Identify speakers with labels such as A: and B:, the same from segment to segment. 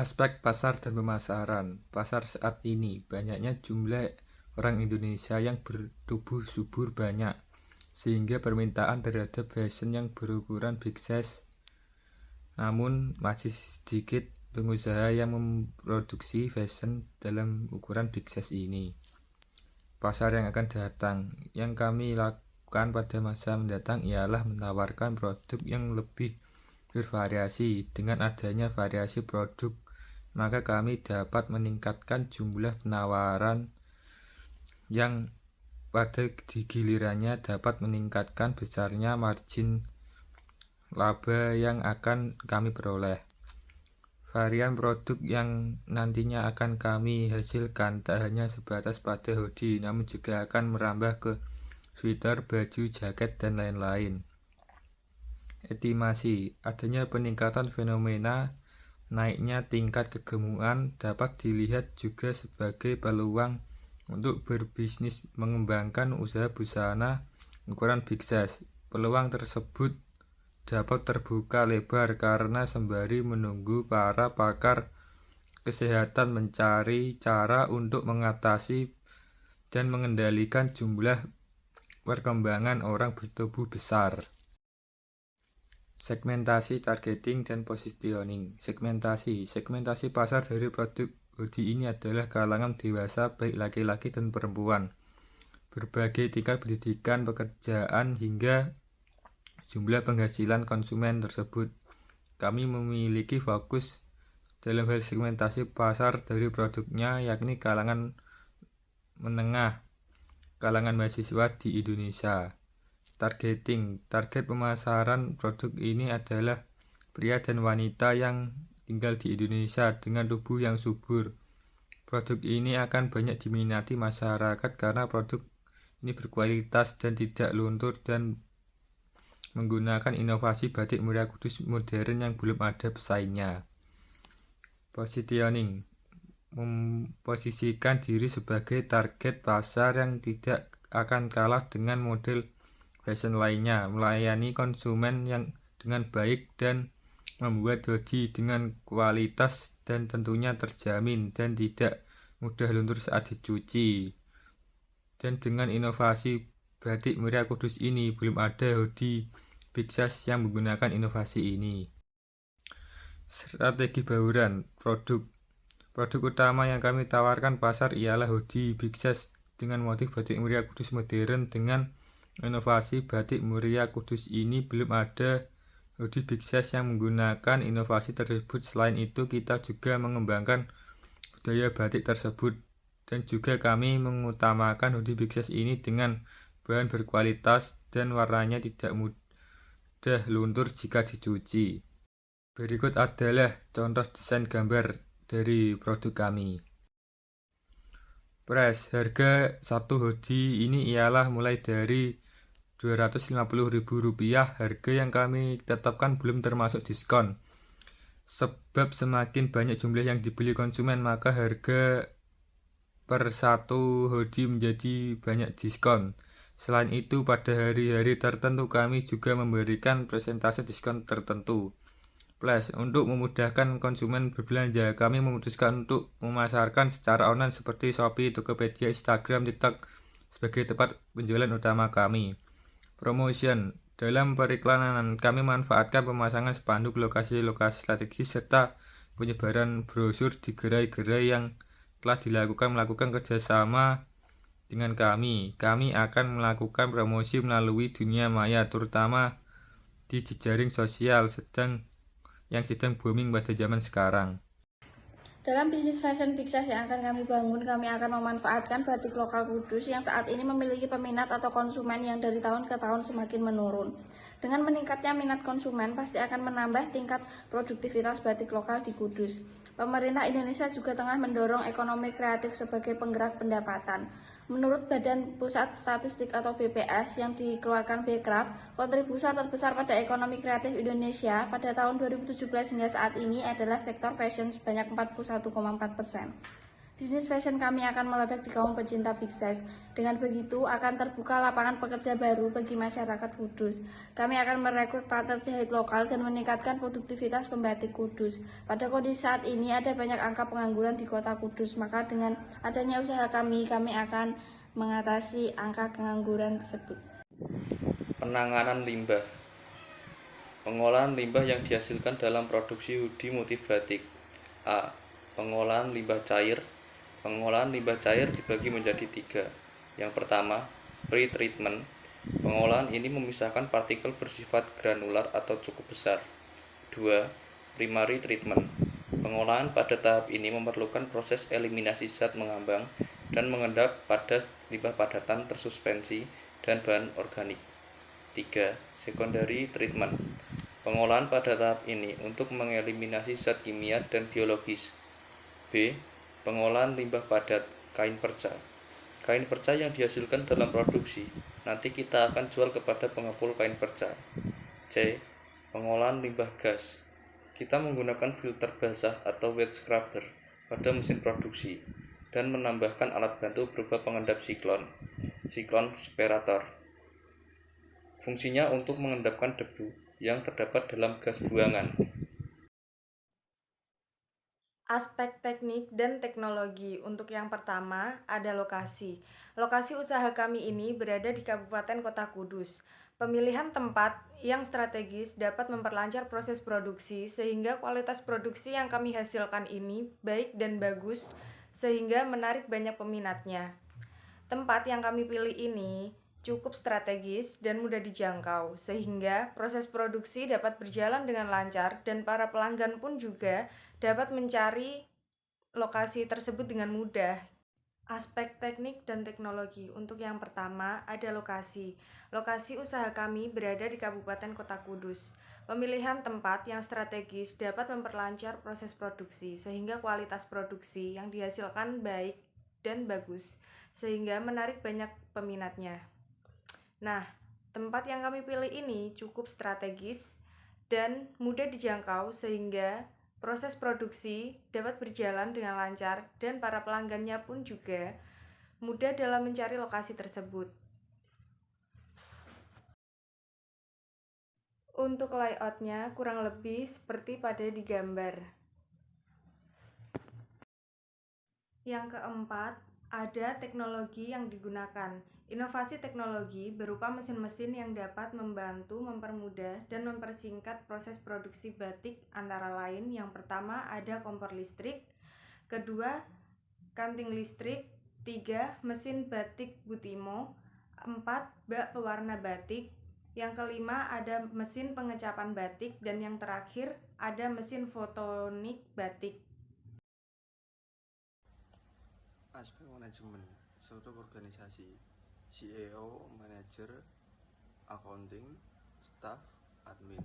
A: Aspek pasar dan pemasaran. Pasar saat ini, banyaknya jumlah orang Indonesia yang bertubuh subur banyak, sehingga permintaan terhadap fashion yang berukuran big size. Namun, masih sedikit pengusaha yang memproduksi fashion dalam ukuran big size ini. Pasar yang akan datang, yang kami lakukan pada masa mendatang ialah menawarkan produk yang lebih bervariasi. Dengan adanya variasi produk, maka kami dapat meningkatkan jumlah penawaran yang pada gilirannya dapat meningkatkan besarnya margin laba yang akan kami peroleh. Varian produk yang nantinya akan kami hasilkan tak hanya sebatas pada hoodie, namun juga akan merambah ke sweater, baju, jaket, dan lain-lain. Estimasi adanya peningkatan fenomena naiknya tingkat kegemukan dapat dilihat juga sebagai peluang untuk berbisnis mengembangkan usaha busana ukuran big size. Peluang tersebut dapat terbuka lebar karena sembari menunggu para pakar kesehatan mencari cara untuk mengatasi dan mengendalikan jumlah perkembangan orang bertubuh besar. Segmentasi, targeting, dan positioning. Segmentasi pasar dari produk hoodie ini adalah kalangan dewasa baik laki-laki dan perempuan, berbagai tingkat pendidikan, pekerjaan, hingga jumlah penghasilan konsumen tersebut. Kami memiliki fokus dalam hal segmentasi pasar dari produknya, yakni kalangan menengah, kalangan mahasiswa di Indonesia. Targeting. Target pemasaran produk ini adalah pria dan wanita yang tinggal di Indonesia dengan tubuh yang subur. Produk ini akan banyak diminati masyarakat karena produk ini berkualitas dan tidak luntur dan menggunakan inovasi batik Muria Kudus modern yang belum ada pesaingnya. Positioning. Memposisikan diri sebagai target pasar yang tidak akan kalah dengan model fashion lainnya, melayani konsumen yang dengan baik dan membuat hoodie dengan kualitas dan tentunya terjamin dan tidak mudah luntur saat dicuci. Dan dengan inovasi batik Muria Kudus ini, belum ada hoodie big size yang menggunakan inovasi ini. Strategi bauran produk. Produk utama yang kami tawarkan pasar ialah hoodie big size dengan motif batik Muria Kudus modern. Dengan inovasi batik Muria Kudus ini belum ada hoodie big size yang menggunakan inovasi tersebut. Selain itu, kita juga mengembangkan budaya batik tersebut dan juga kami mengutamakan hoodie big size ini dengan bahan berkualitas dan warnanya tidak mudah luntur jika dicuci. Berikut adalah contoh desain gambar dari produk kami. Price. Harga satu hoodie ini ialah mulai dari Rp250.000. Harga yang kami tetapkan belum termasuk diskon. Sebab semakin banyak jumlah yang dibeli konsumen, maka harga per satu hoodie menjadi banyak diskon. Selain itu, pada hari-hari tertentu kami juga memberikan presentasi diskon tertentu. Plus, untuk memudahkan konsumen berbelanja, kami memutuskan untuk memasarkan secara online seperti Shopee, Tokopedia, Instagram, TikTok sebagai tempat penjualan utama kami. Promotion. Dalam periklanan, kami manfaatkan pemasangan spanduk lokasi-lokasi strategis serta penyebaran brosur di gerai-gerai yang telah melakukan kerjasama dengan kami. Kami akan melakukan promosi melalui dunia maya, terutama di jejaring sosial yang sedang booming pada zaman sekarang.
B: Dalam bisnis fashion big size yang akan kami bangun, kami akan memanfaatkan batik lokal Kudus yang saat ini memiliki peminat atau konsumen yang dari tahun ke tahun semakin menurun. Dengan meningkatnya minat konsumen, pasti akan menambah tingkat produktivitas batik lokal di Kudus. Pemerintah Indonesia juga tengah mendorong ekonomi kreatif sebagai penggerak pendapatan. Menurut Badan Pusat Statistik atau BPS yang dikeluarkan Bekraf, kontribusi terbesar pada ekonomi kreatif Indonesia pada tahun 2017 hingga saat ini adalah sektor fashion sebanyak 41,4%. Bisnis fashion kami akan meledak di kaum pecinta big size. Dengan begitu, akan terbuka lapangan pekerja baru bagi masyarakat Kudus. Kami akan merekrut partner jahit lokal dan meningkatkan produktivitas pembatik Kudus. Pada kondisi saat ini, ada banyak angka pengangguran di kota Kudus. Maka dengan adanya usaha kami akan mengatasi angka pengangguran tersebut.
C: Penanganan limbah. Pengolahan limbah yang dihasilkan dalam produksi hoodie motif batik. A. Pengolahan limbah cair. Pengolahan limbah cair dibagi menjadi 3. Yang pertama, pre-treatment. Pengolahan ini memisahkan partikel bersifat granular atau cukup besar. 2. Primary treatment. Pengolahan pada tahap ini memerlukan proses eliminasi zat mengambang dan mengendap pada limbah padatan tersuspensi dan bahan organik. 3. Secondary treatment. Pengolahan pada tahap ini untuk mengeliminasi zat kimia dan biologis. B. Pengolahan limbah padat kain perca. Kain perca yang dihasilkan dalam produksi nanti kita akan jual kepada pengepul kain perca. C. Pengolahan limbah gas. Kita menggunakan filter basah atau wet scrubber pada mesin produksi dan menambahkan alat bantu berupa pengendap siklon separator. Fungsinya untuk mengendapkan debu yang terdapat dalam gas buangan.
D: Aspek teknik dan teknologi. Untuk yang pertama, ada lokasi. Lokasi usaha kami ini berada di Kabupaten Kota Kudus. Pemilihan tempat yang strategis dapat memperlancar proses produksi sehingga kualitas produksi yang kami hasilkan ini baik dan bagus sehingga menarik banyak peminatnya. Tempat yang kami pilih ini cukup strategis dan mudah dijangkau sehingga proses produksi dapat berjalan dengan lancar dan para pelanggan pun juga dapat mencari lokasi tersebut dengan mudah. Aspek teknik dan teknologi. Untuk yang pertama, ada lokasi. Lokasi usaha kami berada di Kabupaten Kota Kudus. Pemilihan tempat yang strategis dapat memperlancar proses produksi sehingga kualitas produksi yang dihasilkan baik dan bagus sehingga menarik banyak peminatnya. Nah, tempat yang kami pilih ini cukup strategis dan mudah dijangkau sehingga proses produksi dapat berjalan dengan lancar dan para pelanggannya pun juga mudah dalam mencari lokasi tersebut. Untuk layoutnya kurang lebih seperti pada di gambar. Yang keempat, ada teknologi yang digunakan. Inovasi teknologi berupa mesin-mesin yang dapat membantu mempermudah dan mempersingkat proses produksi batik antara lain yang pertama ada kompor listrik, kedua kanting listrik, 3 mesin batik Butimo, 4 bak pewarna batik, yang kelima ada mesin pengecapan batik dan yang terakhir ada mesin fotonik batik.
C: Aspek manajemen, struktur organisasi, CEO, manajer, accounting, staff, admin.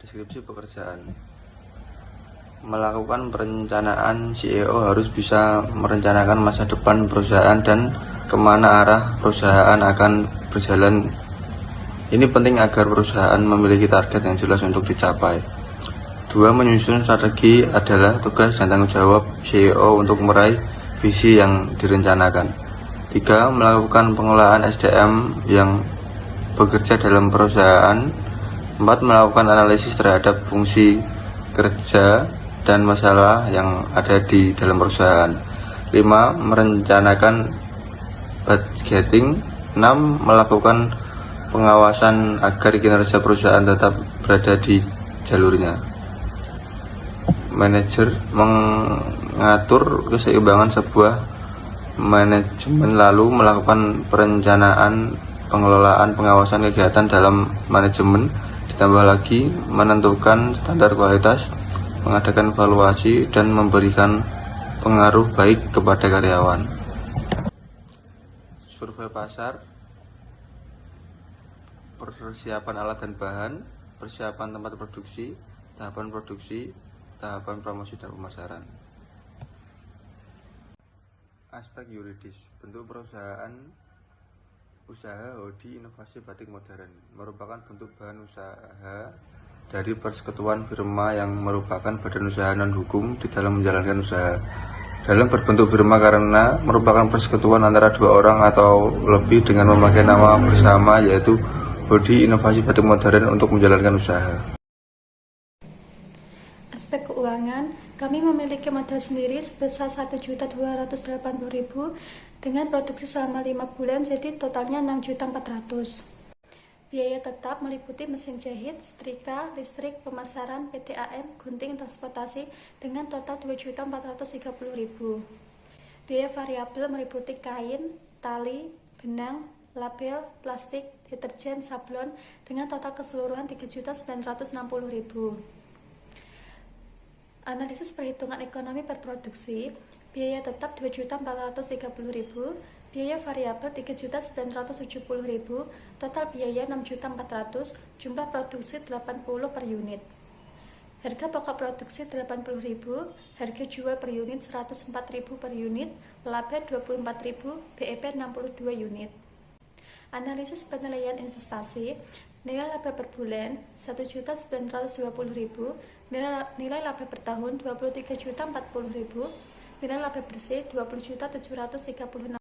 C: Deskripsi pekerjaan. Melakukan perencanaan, CEO harus bisa merencanakan masa depan perusahaan dan kemana arah perusahaan akan berjalan. Ini penting agar perusahaan memiliki target yang jelas untuk dicapai. 2. Menyusun strategi adalah tugas dan tanggung jawab CEO untuk meraih visi yang direncanakan. 3. Melakukan pengolahan SDM yang bekerja dalam perusahaan. 4. Melakukan analisis terhadap fungsi kerja dan masalah yang ada di dalam perusahaan. 5. Merencanakan budgeting. 6. Melakukan pengawasan agar kinerja perusahaan tetap berada di jalurnya. Manajer mengatur keseimbangan sebuah manajemen lalu melakukan perencanaan, pengelolaan, pengawasan kegiatan dalam manajemen, ditambah lagi menentukan standar kualitas, mengadakan evaluasi dan memberikan pengaruh baik kepada karyawan. Survei pasar, persiapan alat dan bahan, persiapan tempat produksi, tahapan promosi dan pemasaran. Aspek yuridis, bentuk perusahaan usaha hoodie inovasi batik modern merupakan bentuk bahan usaha
E: dari persekutuan firma yang merupakan badan usaha non-hukum di dalam menjalankan usaha. Dalam berbentuk firma karena merupakan persekutuan antara dua orang atau lebih dengan memakai nama bersama, yaitu Bodi Inovasi Batik Modern untuk menjalankan usaha.
F: Aspek keuangan, kami memiliki modal sendiri sebesar 1.280.000 dengan produksi selama 5 bulan, jadi totalnya 6.400.000. Biaya tetap meliputi mesin jahit, setrika, listrik, pemasaran, PTAM, gunting, transportasi dengan total 2.430.000. Biaya variabel meliputi kain, tali, benang, label, plastik, deterjen, sablon dengan total keseluruhan 3.960.000. Analisis perhitungan ekonomi per produksi, biaya tetap 2.430.000, biaya variabel 3.970.000, total biaya 6.400.000, jumlah produksi 80 per unit. Harga pokok produksi 80.000, harga jual per unit 104.000 per unit, laba 24.000, BEP 62 unit. Analisis penilaian investasi, nilai laba per bulan 1.920.000, nilai laba per tahun 23.040.000, nilai laba bersih 20.736.000.